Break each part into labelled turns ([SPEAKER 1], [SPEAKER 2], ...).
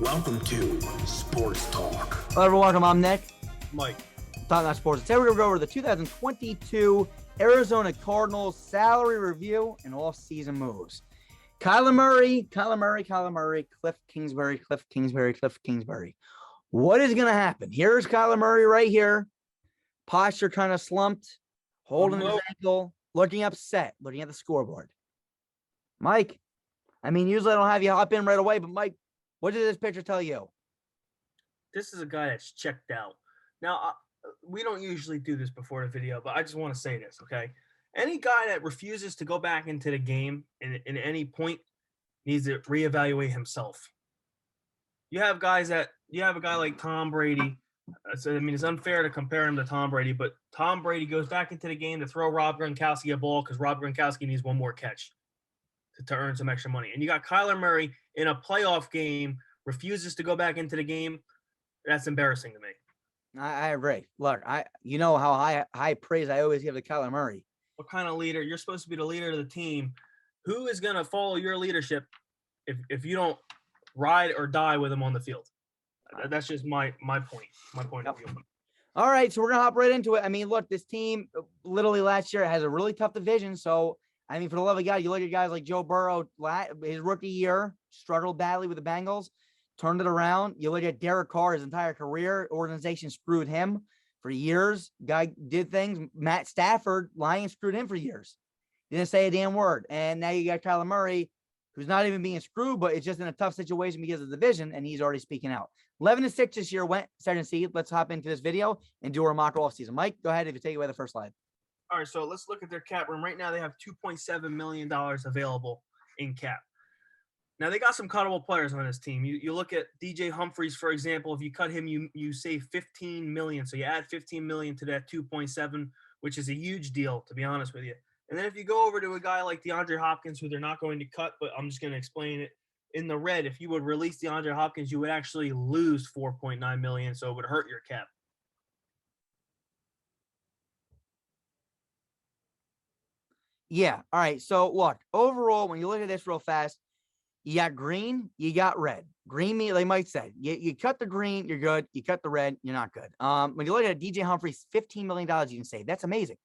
[SPEAKER 1] Welcome to Sports Talk.
[SPEAKER 2] Hello, everyone. Welcome. I'm Nick.
[SPEAKER 3] Mike.
[SPEAKER 2] Talking about sports. Today we're going to go over the 2022 Arizona Cardinals salary review and off-season moves. Kyler Murray, Kliff Kingsbury. What is going to happen? Here's Kyler Murray right here. Posture kind of slumped, holding his ankle, looking upset, looking at the scoreboard. Mike, I mean, usually I don't have you hop in right away, but Mike, what did this picture tell you?
[SPEAKER 3] This is a guy that's checked out. Now, we don't usually do this before the video, but I just want to say this, okay? Any guy that refuses to go back into the game in any point needs to reevaluate himself. You have a guy like Tom Brady. So, I mean, it's unfair to compare him to Tom Brady, but Tom Brady goes back into the game to throw Rob Gronkowski a ball because Rob Gronkowski needs one more catch to earn some extra money. And you got Kyler Murray in a playoff game, refuses to go back into the game. That's embarrassing to me.
[SPEAKER 2] I agree. Look, you know how high praise I always give to Kyler Murray.
[SPEAKER 3] What kind of leader? You're supposed to be the leader of the team. Who is going to follow your leadership if you don't ride or die with him on the field? That's just my point. My point of view.
[SPEAKER 2] All right, so we're gonna hop right into it. I mean, look, this team literally last year has a really tough division. So, I mean, for the love of God, you look at guys like Joe Burrow, his rookie year, struggled badly with the Bengals, turned it around. You look at Derek Carr, his entire career, organization screwed him for years. Guy did things. Matt Stafford, Lions screwed him for years. Didn't say a damn word. And now you got Kyler Murray, who's not even being screwed, but it's just in a tough situation because of the division, and he's already speaking out. 11-6 this year, went second seed. Let's hop into this video and do our mock offseason. Mike, go ahead if you take away the first slide.
[SPEAKER 3] All right, so let's look at their cap room. Right now, they have $2.7 million available in cap. Now, they got some cuttable players on this team. You look at DJ Humphries, for example. If you cut him, you save $15 million. So you add $15 million to that 2.7, which is a huge deal, to be honest with you. And then if you go over to a guy like DeAndre Hopkins, who they're not going to cut, but I'm just going to explain it. In the red, if you would release DeAndre Hopkins, you would actually lose $4.9 million, so it would hurt your cap.
[SPEAKER 2] Yeah. All right. So look, overall, when you look at this real fast, you got green, you got red. Green, they might say you cut the green, you're good. You cut the red, you're not good. When you look at DJ Humphries, $15 million you can save. That's amazing.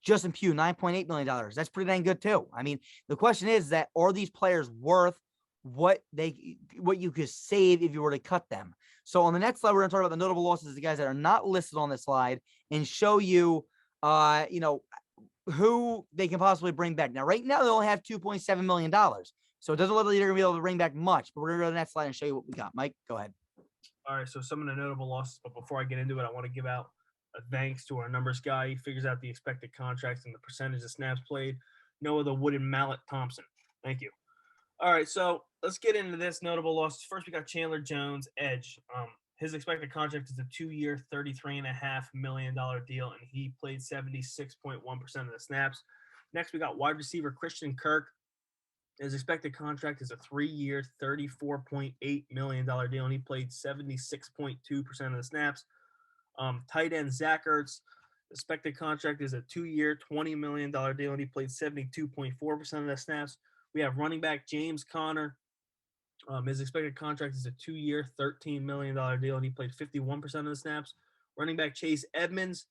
[SPEAKER 2] Justin Pugh, $9.8 million. That's pretty dang good too. I mean, the question is that are these players worth what you could save if you were to cut them? So on the next slide, we're going to talk about the notable losses, the guys that are not listed on this slide, and show you, who they can possibly bring back. Now, right now, they only have $2.7 million. So it doesn't look like they're going to be able to bring back much, but we're going to go to the next slide and show you what we got. Mike, go ahead.
[SPEAKER 3] All right, so some of the notable losses, but before I get into it, I want to give out a thanks to our numbers guy. He figures out the expected contracts and the percentage of snaps played. Noah the Wooden Mallet Thompson. Thank you. All right, so let's get into this notable losses. First, we got Chandler Jones, edge. His expected contract is a 2-year, $33.5 million deal, and he played 76.1% of the snaps. Next, we got wide receiver Christian Kirk. His expected contract is a 3-year, $34.8 million deal, and he played 76.2% of the snaps. Tight end Zach Ertz, expected contract is a 2-year, $20 million deal, and he played 72.4% of the snaps. We have running back James Conner. His expected contract is a 2-year, $13 million deal, and he played 51% of the snaps. Running back Chase Edmonds.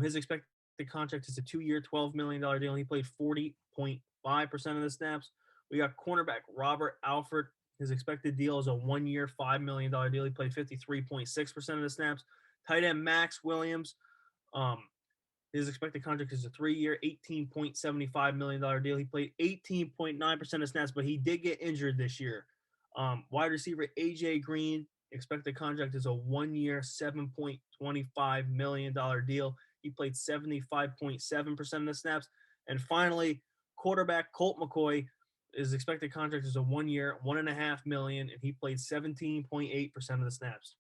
[SPEAKER 3] His expected contract is a 2-year, $12 million deal, and he played 40.5% of the snaps. We got cornerback Robert Alford. His expected deal is a 1-year, $5 million deal. He played 53.6% of the snaps. Tight end Max Williams. His expected contract is a 3-year, $18.75 million deal. He played 18.9% of snaps, but he did get injured this year. Wide receiver A.J. Green, expected contract is a 1-year, $7.25 million deal. He played 75.7% of the snaps. And finally, quarterback Colt McCoy, his expected contract is a 1-year, $1.5 million, and he played 17.8% of the snaps.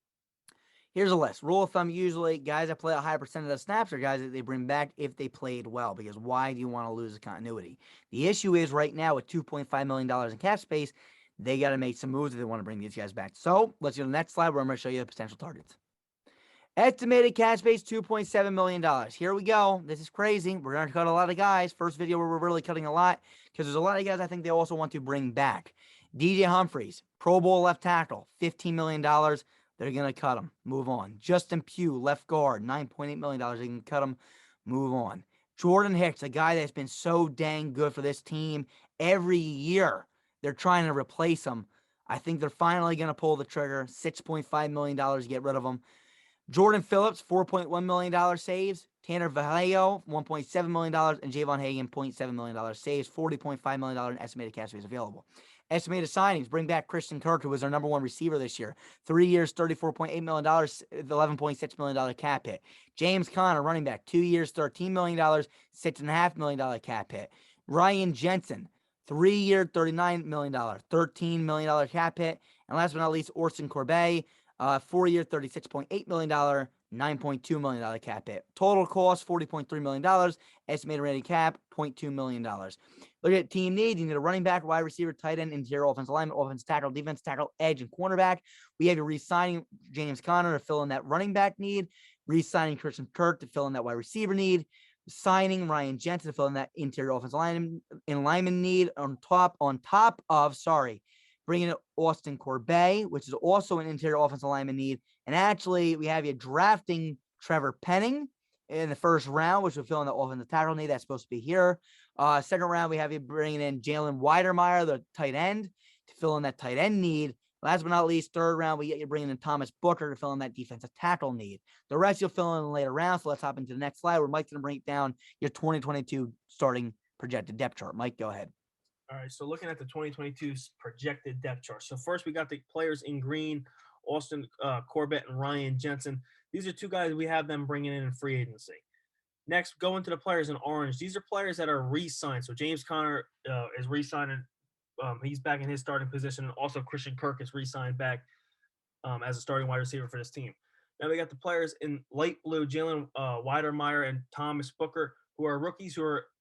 [SPEAKER 2] Here's a list. Rule of thumb, usually guys that play a high percent of the snaps are guys that they bring back if they played well, because why do you want to lose the continuity? The issue is right now with $2.5 million in cap space, they got to make some moves if they want to bring these guys back. So let's go to the next slide where I'm going to show you the potential targets. Estimated cap space, $2.7 million. Here we go. This is crazy. We're going to cut a lot of guys. First video where we're really cutting a lot because there's a lot of guys I think they also want to bring back. DJ Humphries, Pro Bowl left tackle, $15 million. They're going to cut him. Move on. Justin Pugh, left guard, $9.8 million. They can cut him. Move on. Jordan Hicks, a guy that's been so dang good for this team every year. They're trying to replace him. I think they're finally going to pull the trigger. $6.5 million to get rid of him. Jordan Phillips, $4.1 million saves. Tanner Vallejo, $1.7 million. And Javon Hagan, $0.7 million saves. $40.5 million in estimated cash space available. Estimated signings, bring back Christian Kirk, who was our number one receiver this year. 3 years, $34.8 million, $11.6 million cap hit. James Conner, running back, 2 years, $13 million, $6.5 million cap hit. Ryan Jensen, 3 year, $39 million, $13 million cap hit. And last but not least, Orson Corbett, 4 year, $36.8 million, $9.2 million cap hit. Total cost, $40.3 million. Estimated rated cap, $0.2 million. Look at team needs. You need a running back, wide receiver, tight end, interior offensive lineman, offensive tackle, defense tackle, edge, and cornerback. We have you re-signing James Conner to fill in that running back need, re-signing Christian Kirk to fill in that wide receiver need, signing Ryan Jensen to fill in that interior offensive lineman need on top of bringing in Austin Corbett, which is also an interior offensive lineman need. And actually, we have you drafting Trevor Penning in the first round, which will fill in the offensive tackle need. That's supposed to be here. Second round, we have you bringing in Jalen Weidermeyer, the tight end, to fill in that tight end need. Last but not least, third round, we get you bringing in Thomas Booker to fill in that defensive tackle need. The rest you'll fill in later rounds. So let's hop into the next slide where Mike's going to break down your 2022 starting projected depth chart. Mike, go ahead.
[SPEAKER 3] All right, so looking at the 2022 projected depth chart. So first, we got the players in green, Austin Corbett and Ryan Jensen. These are two guys we have them bringing in free agency. Next, go into the players in orange. These are players that are re-signed. So James Conner is re-signing. He's back in his starting position. And also Christian Kirk is re-signed back as a starting wide receiver for this team. Now we got the players in light blue, Jalen Weidermeyer and Thomas Booker, who are rookies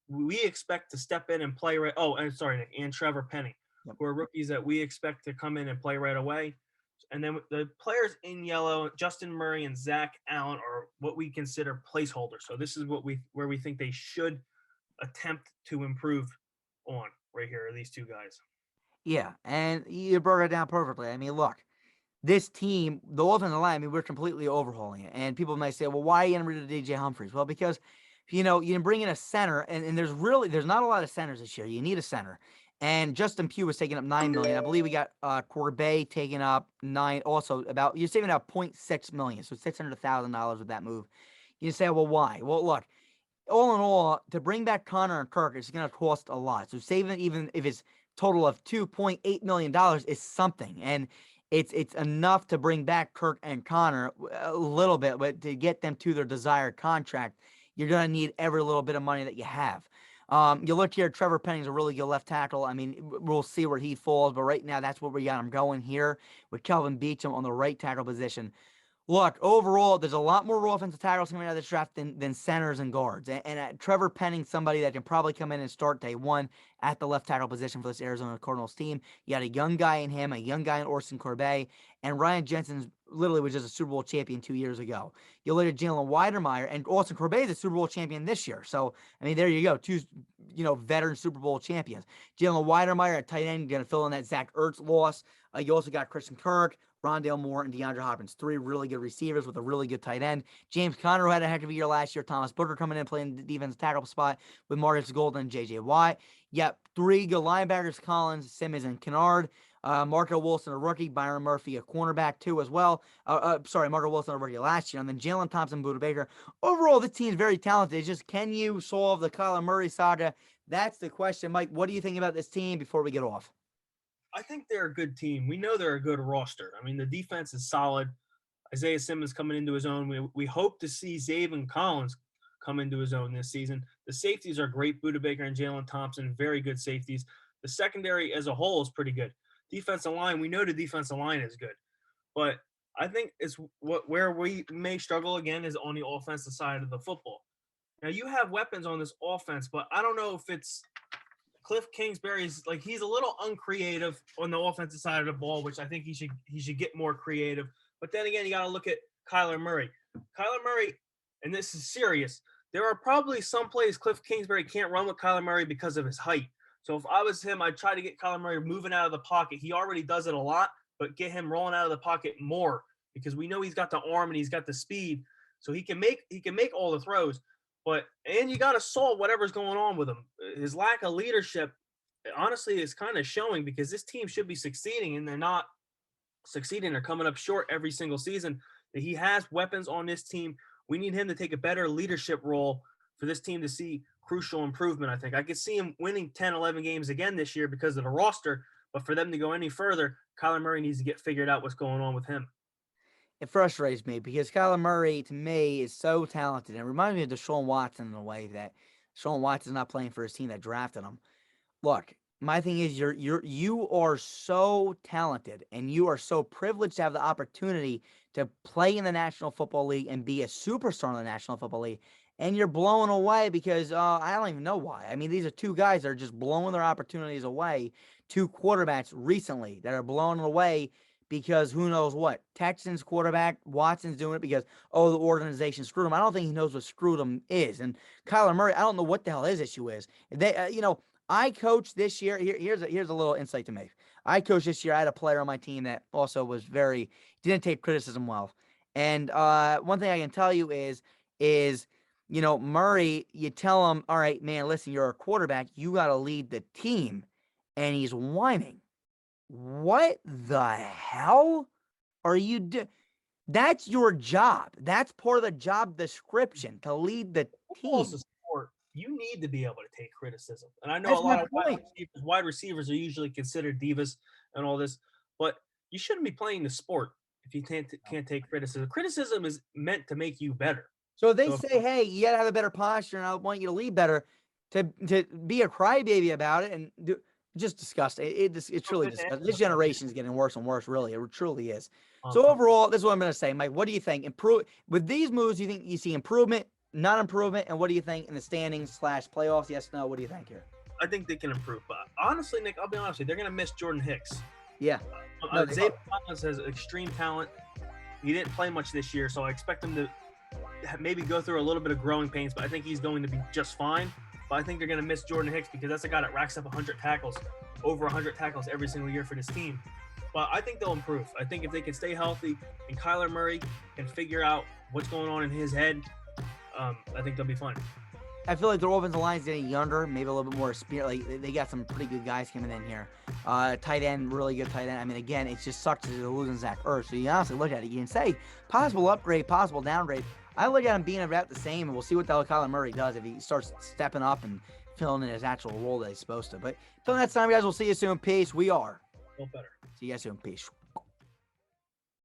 [SPEAKER 3] we expect to step in and play right. Oh, and sorry, Nick, and Trevor Penning, who are rookies that we expect to come in and play right away. And then the players in yellow, Justin Murray and Zach Allen, are what we consider placeholders. So this is where we think they should attempt to improve on right here are these two guys.
[SPEAKER 2] Yeah, and you broke it down perfectly. I mean, look, this team, the offensive line, I mean, we're completely overhauling it. And people might say, well, why are you getting rid of DJ Humphries? Well, because, you can bring in a center, and there's not a lot of centers this year. You need a center. And Justin Pugh was taking up $9 million. I believe we got Corbett taking up $9 million. Also, you're saving about $0.6 million, so $600,000 with that move. You say, well, why? Well, look, all in all, to bring back Conner and Kirk, it's going to cost a lot. So saving, even if it's total of $2.8 million, is something. And it's enough to bring back Kirk and Conner a little bit, but to get them to their desired contract, you're going to need every little bit of money that you have. You look here, Trevor Penning's a really good left tackle. I mean, we'll see where he falls, but right now that's where we got him going here with Kelvin Beachum on the right tackle position. Look, overall, there's a lot more offensive tackles coming out of this draft than centers and guards. And Trevor Penning, somebody that can probably come in and start day one at the left tackle position for this Arizona Cardinals team. You got a young guy in him, a young guy in Orson Corbett, and Ryan Jensen literally was just a Super Bowl champion 2 years ago. You look at Jalen Weidermeyer, and Orson Corbett is a Super Bowl champion this year. So, I mean, there you go, two veteran Super Bowl champions. Jalen Weidermeyer at tight end, going to fill in that Zach Ertz loss. You also got Christian Kirk, Rondale Moore, and DeAndre Hopkins. 3 really good receivers with a really good tight end. James Conner, who had a heck of a year last year. Thomas Booker coming in playing the defensive tackle spot with Marcus Golden and J.J. Watt. Yep, 3 good linebackers, Collins, Simmons, and Kennard. Marco Wilson, a rookie. Byron Murphy, a cornerback, too, as well. Marco Wilson, a rookie last year. And then Jalen Thompson, Buda Baker. Overall, this team is very talented. It's just, can you solve the Kyler Murray saga? That's the question. Mike, what do you think about this team before we get off?
[SPEAKER 3] I think they're a good team. We know they're a good roster. I mean, the defense is solid. Isaiah Simmons coming into his own. We hope to see Zaven Collins come into his own this season. The safeties are great. Buda Baker and Jalen Thompson, very good safeties. The secondary as a whole is pretty good. Defensive line, we know the defensive line is good. But I think it's where we may struggle again is on the offensive side of the football. Now, you have weapons on this offense, but I don't know if it's Kliff Kingsbury's, like, he's a little uncreative on the offensive side of the ball, which I think he should get more creative. But then again, you got to look at Kyler Murray. Kyler Murray, and this is serious, there are probably some plays Kliff Kingsbury can't run with Kyler Murray because of his height. So if I was him, I'd try to get Kyler Murray moving out of the pocket. He already does it a lot, but get him rolling out of the pocket more because we know he's got the arm and he's got the speed, so he can make all the throws. And you got to solve whatever's going on with him. His lack of leadership, honestly, is kind of showing because this team should be succeeding and they're not succeeding. They're coming up short every single season. That he has weapons on this team. We need him to take a better leadership role for this team to see crucial improvement. I think I could see him winning 10, 11 games again this year because of the roster, but for them to go any further, Kyler Murray needs to get figured out what's going on with him.
[SPEAKER 2] It frustrates me because Kyler Murray, to me, is so talented. It reminds me of Deshaun Watson in a way that Deshaun Watson's not playing for his team that drafted him. Look, my thing is you are so talented and you are so privileged to have the opportunity to play in the National Football League and be a superstar in the National Football League. And you're blown away because I don't even know why. I mean, these are two guys that are just blowing their opportunities away. Two quarterbacks recently that are blowing it away because who knows what. Texans quarterback, Watson's doing it because, the organization screwed him. I don't think he knows what screwed him is. And Kyler Murray, I don't know what the hell his issue is. They, I coached this year. Here's a little insight to make. I coached this year. I had a player on my team that also was didn't take criticism well. And one thing I can tell you is Murray, you tell him, all right, man, listen, you're a quarterback. You got to lead the team. And he's whining. What the hell are you doing? That's your job. That's part of the job description, to lead the team.
[SPEAKER 3] You need to be able to take criticism. And I know a lot of wide receivers are usually considered divas and all this, but you shouldn't be playing the sport if you can't take criticism. Criticism is meant to make you better.
[SPEAKER 2] So if they say, hey, you got to have a better posture and I want you to lead better, to be a crybaby about it and just disgusting. It's truly disgusting. This generation is getting worse and worse, really. It truly is. So overall, this is what I'm going to say, Mike. What do you think? With these moves, do you think you see improvement, not improvement, and what do you think in the standings / playoffs? Yes, no. What do you think here?
[SPEAKER 3] I think they can improve, but honestly, Nick, I'll be honest with you, they're going to miss Jordan Hicks.
[SPEAKER 2] Yeah.
[SPEAKER 3] Xavier Thomas has extreme talent. He didn't play much this year, so I expect him to maybe go through a little bit of growing pains, but I think he's going to be just fine. But I think they're going to miss Jordan Hicks because that's a guy that racks up 100 tackles, over 100 tackles every single year for this team. But I think they'll improve. I think if they can stay healthy and Kyler Murray can figure out what's going on in his head, I think they'll be fine.
[SPEAKER 2] I feel like their offensive line is getting younger, maybe a little bit more spirit. Like they got some pretty good guys coming in here. Tight end, really good tight end. I mean, again, it just sucks to losing Zach Ertz. So you honestly look at it, you can say possible upgrade, possible downgrade. I look at him being about the same, and we'll see what the hell Kyler Murray does if he starts stepping up and filling in his actual role that he's supposed to. But until next time, guys, we'll see you soon. Peace. We are.
[SPEAKER 3] Feel better.
[SPEAKER 2] See you guys soon. Peace.